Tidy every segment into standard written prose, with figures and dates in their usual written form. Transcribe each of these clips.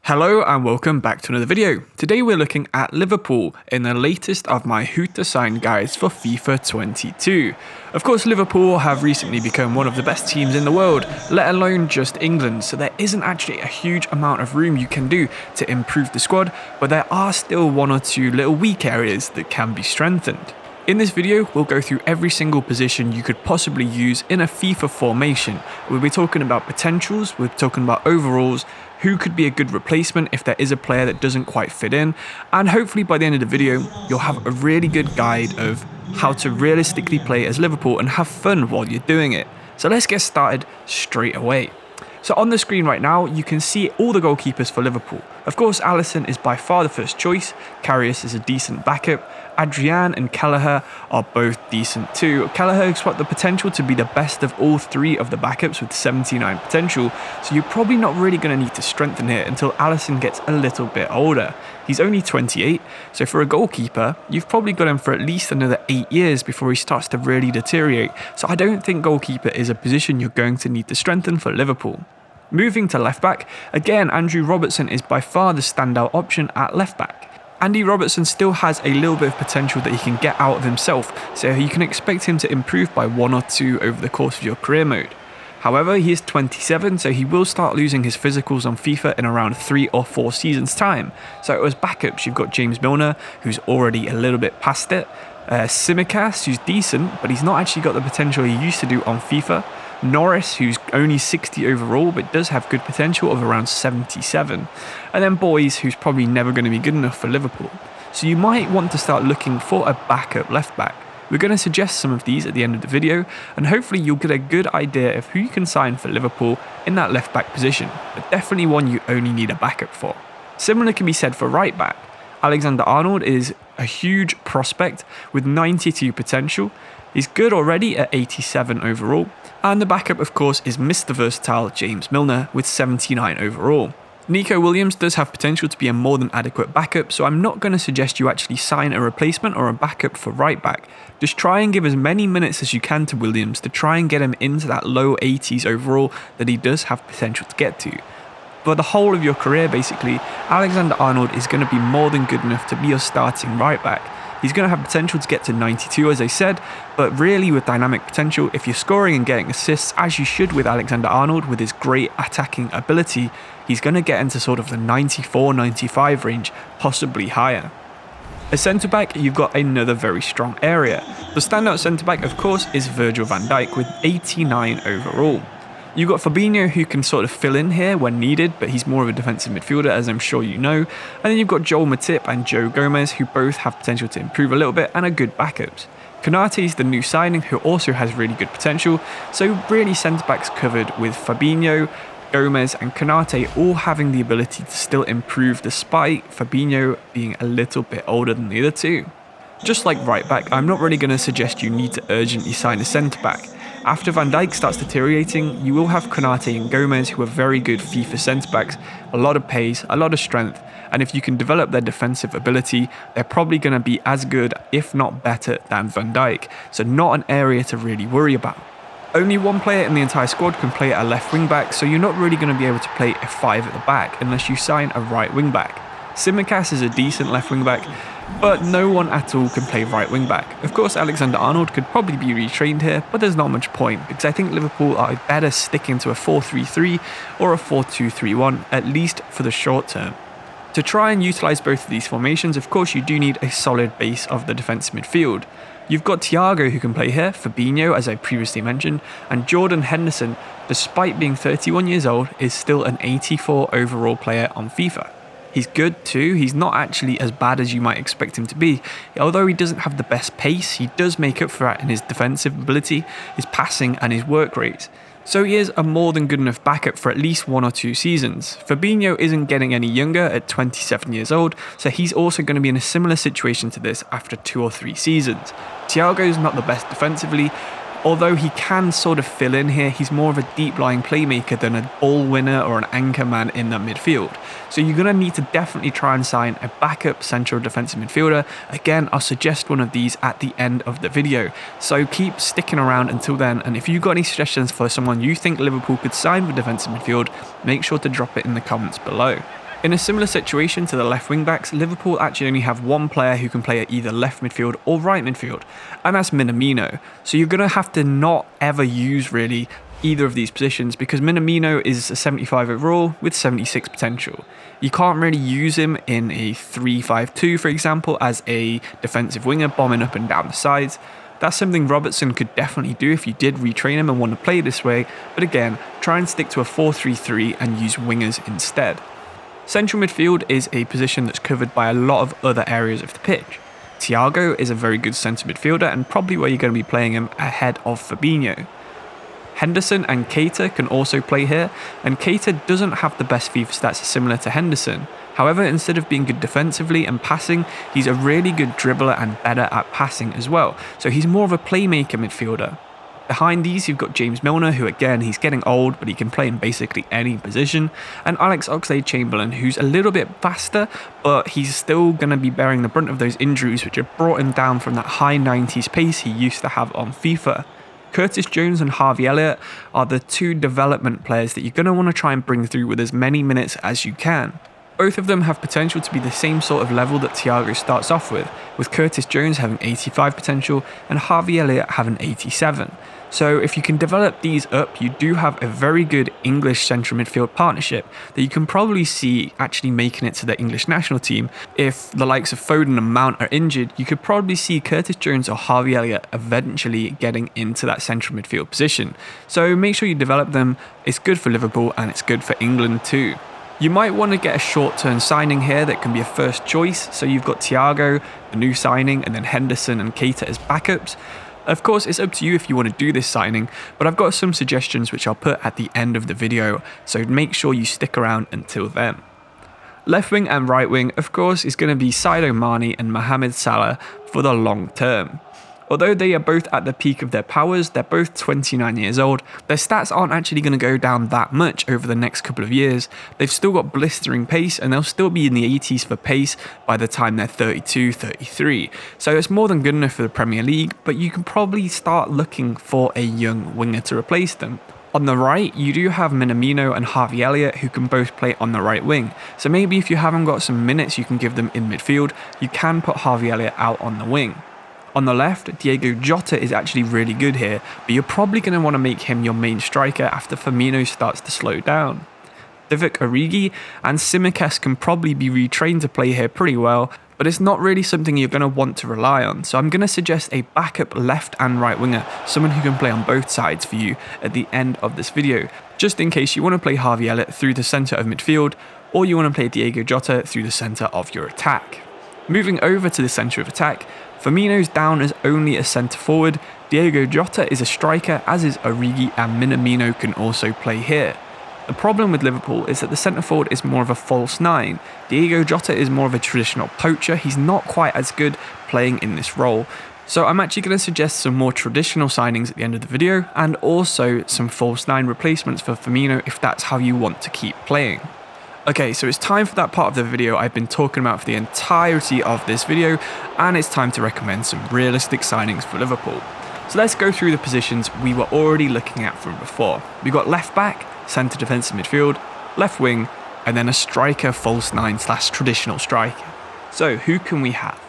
Hello and welcome back to another video. Today we're looking at Liverpool in the latest of my who to sign guides for FIFA 22. Of course, Liverpool have recently become one of the best teams in the world, let alone just England, so there isn't actually a huge amount of room you can do to improve the squad, but there are still one or two little weak areas that can be strengthened. In this video, we'll go through every single position you could possibly use in a FIFA formation. We'll be talking about potentials, we're talking about overalls, who could be a good replacement if there is a player that doesn't quite fit in, and hopefully by the end of the video, you'll have a really good guide of how to realistically play as Liverpool and have fun while you're doing it. So let's get started straight away. So on the screen right now, you can see all the goalkeepers for Liverpool. Of course, Alisson is by far the first choice, Karius is a decent backup, Adrian and Kelleher are both decent too. Kelleher's got the potential to be the best of all three of the backups with 79 potential, so you're probably not really going to need to strengthen here until Alisson gets a little bit older. He's only 28, so for a goalkeeper, you've probably got him for at least another 8 years before he starts to really deteriorate, so I don't think goalkeeper is a position you're going to need to strengthen for Liverpool. Moving to left back, again Andrew Robertson is by far the standout option at left back. Andy Robertson still has a little bit of potential that he can get out of himself, so you can expect him to improve by 1 or 2 over the course of your career mode. However, he is 27, so he will start losing his physicals on FIFA in around 3 or 4 seasons time. So as backups, you've got James Milner, who's already a little bit past it, Tsimikas, who's decent, but he's not actually got the potential he used to do on FIFA, Norris, who's only 60 overall but does have good potential of around 77, and then Boys, who's probably never going to be good enough for Liverpool. So you might want to start looking for a backup left back. We're going to suggest some of these at the end of the video, and hopefully you'll get a good idea of who you can sign for Liverpool in that left back position, but definitely one you only need a backup for. Similar can be said for right back. Alexander-Arnold is a huge prospect with 92 potential. He's good already at 87 overall. And the backup, of course, is Mr. Versatile James Milner with 79 overall. Nico Williams does have potential to be a more than adequate backup, so I'm not going to suggest you actually sign a replacement or a backup for right back. Just try and give as many minutes as you can to Williams to try and get him into that low 80s overall that he does have potential to get to. For the whole of your career, basically, Alexander-Arnold is going to be more than good enough to be your starting right back. He's going to have potential to get to 92, as I said, but really with dynamic potential, if you're scoring and getting assists, as you should with Alexander-Arnold with his great attacking ability, he's going to get into sort of the 94-95 range, possibly higher. As centre-back, you've got another very strong area. The standout centre-back, of course, is Virgil van Dijk with 89 overall. You've got Fabinho, who can sort of fill in here when needed, but he's more of a defensive midfielder, as I'm sure you know. And then you've got Joel Matip and Joe Gomez, who both have potential to improve a little bit and are good backups. Konate is the new signing, who also has really good potential, so really centre-backs covered with Fabinho, Gomez and Konate all having the ability to still improve despite Fabinho being a little bit older than the other two. Just like right back, I'm not really going to suggest you need to urgently sign a centre-back. After Van Dijk starts deteriorating, you will have Konate and Gomez, who are very good FIFA centre-backs, a lot of pace, a lot of strength, and if you can develop their defensive ability, they're probably going to be as good, if not better, than Van Dijk, so not an area to really worry about. Only one player in the entire squad can play at a left wing back, so you're not really going to be able to play a 5 at the back unless you sign a right wing back. Tsimikas is a decent left wing back, but no one at all can play right wing back. Of course, Alexander-Arnold could probably be retrained here, but there's not much point because I think Liverpool are better sticking to a 4-3-3 or a 4-2-3-1, at least for the short term. To try and utilise both of these formations, of course, you do need a solid base of the defensive midfield. You've got Thiago who can play here, Fabinho, as I previously mentioned, and Jordan Henderson, despite being 31 years old, is still an 84 overall player on FIFA. He's good too, he's not actually as bad as you might expect him to be. Although he doesn't have the best pace, he does make up for that in his defensive ability, his passing and his work rate. So he is a more than good enough backup for at least 1 or 2 seasons. Fabinho isn't getting any younger at 27 years old, so he's also going to be in a similar situation to this after 2 or 3 seasons. Thiago's not the best defensively, although he can sort of fill in here. He's more of a deep-lying playmaker than a ball winner or an anchor man in the midfield. So you're going to need to definitely try and sign a backup central defensive midfielder. Again, I'll suggest one of these at the end of the video. So keep sticking around until then, and if you've got any suggestions for someone you think Liverpool could sign for defensive midfield, make sure to drop it in the comments below. In a similar situation to the left wing backs, Liverpool actually only have one player who can play at either left midfield or right midfield, and that's Minamino. So you're going to have to not ever use really either of these positions because Minamino is a 75 overall with 76 potential. You can't really use him in a 3-5-2, for example, as a defensive winger bombing up and down the sides. That's something Robertson could definitely do if you did retrain him and want to play this way, but again, try and stick to a 4-3-3 and use wingers instead. Central midfield is a position that's covered by a lot of other areas of the pitch. Thiago is a very good centre midfielder and probably where you're going to be playing him ahead of Fabinho. Henderson and Keita can also play here, and Keita doesn't have the best FIFA stats similar to Henderson. However, instead of being good defensively and passing, he's a really good dribbler and better at passing as well, so he's more of a playmaker midfielder. Behind these, you've got James Milner, who again, he's getting old, but he can play in basically any position, and Alex Oxlade-Chamberlain, who's a little bit faster, but he's still going to be bearing the brunt of those injuries, which have brought him down from that high 90s pace he used to have on FIFA. Curtis Jones and Harvey Elliot are the two development players that you're going to want to try and bring through with as many minutes as you can. Both of them have potential to be the same sort of level that Thiago starts off with Curtis Jones having 85 potential and Harvey Elliot having 87. So if you can develop these up, you do have a very good English central midfield partnership that you can probably see actually making it to the English national team. If the likes of Foden and Mount are injured, you could probably see Curtis Jones or Harvey Elliott eventually getting into that central midfield position. So make sure you develop them. It's good for Liverpool and it's good for England too. You might want to get a short-term signing here that can be a first choice. So you've got Thiago, the new signing, and then Henderson and Keita as backups. Of course, it's up to you if you want to do this signing, but I've got some suggestions which I'll put at the end of the video, so make sure you stick around until then. Left wing and right wing, of course, is going to be Sadio Mane and Mohamed Salah for the long term. Although they are both at the peak of their powers, they're both 29 years old, their stats aren't actually going to go down that much over the next couple of years. They've still got blistering pace and they'll still be in the 80s for pace by the time they're 32, 33. So it's more than good enough for the Premier League, but you can probably start looking for a young winger to replace them. On the right, you do have Minamino and Harvey Elliott who can both play on the right wing. So maybe if you haven't got some minutes you can give them in midfield, you can put Harvey Elliott out on the wing. On the left, Diogo Jota is actually really good here, but you're probably going to want to make him your main striker after Firmino starts to slow down. Divock Origi and Tsimikas can probably be retrained to play here pretty well, but it's not really something you're going to want to rely on, so I'm going to suggest a backup left and right winger, someone who can play on both sides for you at the end of this video, just in case you want to play Harvey Elliott through the centre of midfield, or you want to play Diogo Jota through the centre of your attack. Moving over to the centre of attack, Firmino's down as only a centre forward, Diogo Jota is a striker, as is Origi, and Minamino can also play here. The problem with Liverpool is that the centre forward is more of a false nine. Diogo Jota is more of a traditional poacher, he's not quite as good playing in this role. So I'm actually going to suggest some more traditional signings at the end of the video, and also some false nine replacements for Firmino if that's how you want to keep playing. Okay, so it's time for that part of the video I've been talking about for the entirety of this video, and it's time to recommend some realistic signings for Liverpool. So let's go through the positions we were already looking at from before. We've got left back, centre defensive midfield, left wing, and then a striker false nine / traditional striker. So who can we have?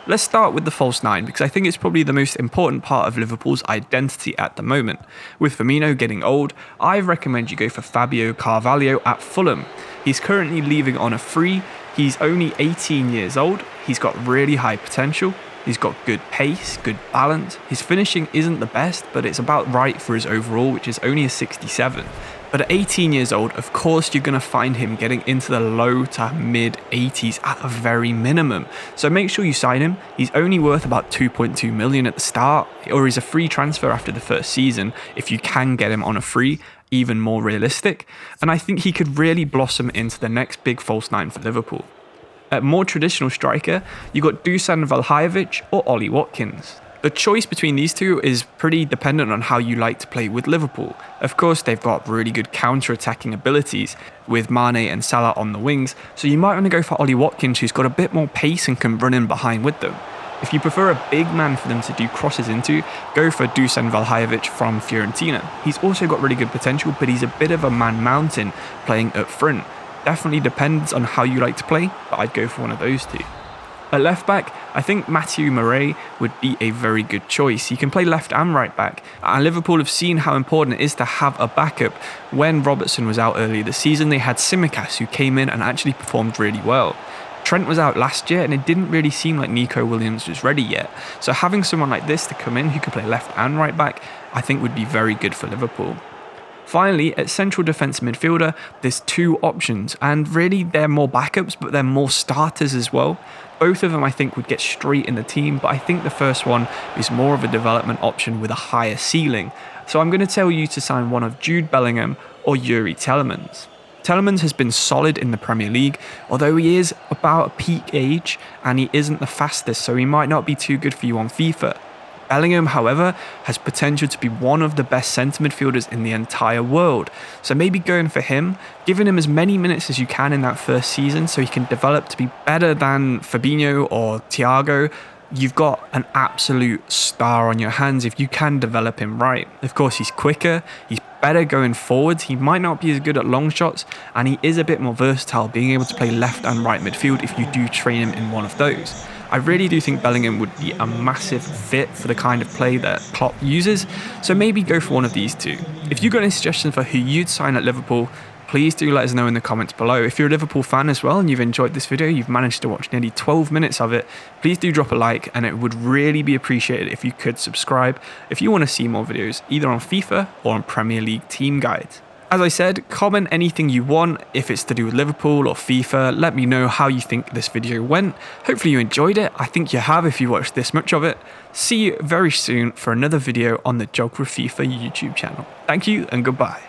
Let's start with the false nine because I think it's probably the most important part of Liverpool's identity at the moment. With Firmino getting old, I recommend you go for Fabio Carvalho at Fulham. He's currently leaving on a free, he's only 18 years old, he's got really high potential, he's got good pace, good balance, his finishing isn't the best, but it's about right for his overall, which is only a 67. But at 18 years old, of course you're going to find him getting into the low to mid 80s at a very minimum. So make sure you sign him. He's only worth about 2.2 million at the start, or he's a free transfer after the first season if you can get him on a free, even more realistic. And I think he could really blossom into the next big false nine for Liverpool. At more traditional striker, you got Dusan Valjevich or Ollie Watkins. The choice between these two is pretty dependent on how you like to play with Liverpool. Of course, they've got really good counter-attacking abilities with Mane and Salah on the wings, so you might want to go for Ollie Watkins, who's got a bit more pace and can run in behind with them. If you prefer a big man for them to do crosses into, go for Dusan Valjevich from Fiorentina. He's also got really good potential, but he's a bit of a man mountain playing up front. Definitely depends on how you like to play, but I'd go for one of those two. At left back, I think Mathieu Murray would be a very good choice. He can play left and right back, and Liverpool have seen how important it is to have a backup. When Robertson was out earlier this season, they had Tsimikas, who came in and actually performed really well. Trent was out last year and it didn't really seem like Nico Williams was ready yet. So having someone like this to come in who can play left and right back, I think would be very good for Liverpool. Finally, at central defence midfielder, there's two options, and really they're more backups, but they're more starters as well. Both of them I think would get straight in the team, but I think the first one is more of a development option with a higher ceiling. So I'm going to tell you to sign one of Jude Bellingham or Yuri Tielemans. Tielemans has been solid in the Premier League, although he is about peak age and he isn't the fastest, so he might not be too good for you on FIFA. Bellingham, however, has potential to be one of the best centre midfielders in the entire world, so maybe going for him, giving him as many minutes as you can in that first season so he can develop to be better than Fabinho or Thiago. You've got an absolute star on your hands if you can develop him right. Of course, he's quicker, he's better going forwards, he might not be as good at long shots, and he is a bit more versatile, being able to play left and right midfield if you do train him in one of those. I really do think Bellingham would be a massive fit for the kind of play that Klopp uses, so maybe go for one of these two. If you've got any suggestions for who you'd sign at Liverpool, please do let us know in the comments below. If you're a Liverpool fan as well and you've enjoyed this video, you've managed to watch nearly 12 minutes of it, please do drop a like, and it would really be appreciated if you could subscribe if you want to see more videos either on FIFA or on Premier League team guides. As I said, comment anything you want. If it's to do with Liverpool or FIFA, let me know how you think this video went. Hopefully you enjoyed it. I think you have if you watched this much of it. See you very soon for another video on the Geografifa YouTube channel. Thank you and goodbye.